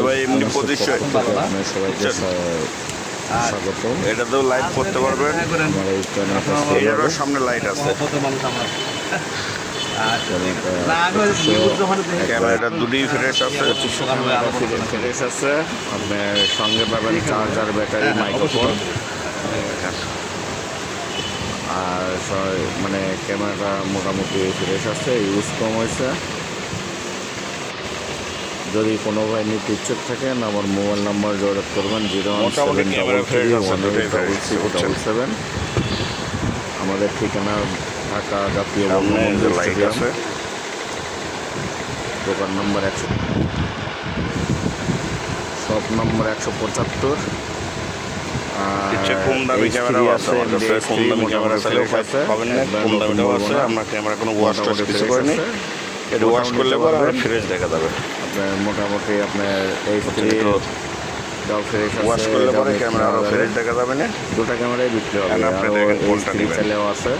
ভাই এমনি 2500 আপনার সবাইকে স্বাগত। এটাতেও লাইট করতে পারবেন, আমার এই চ্যানেলটা এটারও সামনে লাইট আছে, ক্যামেরাটা দুটোই ফ্রেশ আছে, ফ্রেশ আছে। আপনার সঙ্গে পাবেন চার্জার, ব্যাটারি, মাইক্রোফোন। আর মানে ক্যামেরাটা মোটামুটি ফ্রেশ আছে, ইউজ কম হয়েছে। যদি কোনো ভাই নিতে ইচ্ছুক থাকেন আমার মোবাইল নাম্বার যোগাযোগ করবেন 017331877। আমাদের ঠিকানা ঢাকা জাতীয় বঙ্গবন্ধু স্টেডিয়াম, দোকান নম্বর 100, শপ নম্বর 175। কম দামি ক্যামেরাও আছে আমার কাছে, কম দামি ক্যামেরা চাইলেও পাবেন না, কম দামিটাও আছে। আমরা ক্যামেরা কোনো ওয়াশ টাশ কিছু করিনি, এটা ওয়াশ করলে পরে ফ্রেশ দেখা যাবে। আপনার মোটামুটি আপনার H3 ফ্রেশ ওয়াশ করলে পরে ক্যামেরা আরও ফ্রেশ দেখা যাবে না। দুটো ক্যামেরাই বিক্রি হবে, আপনি আরও দেখেন কোনটা H3 নেবেন। চাইলেও আছে।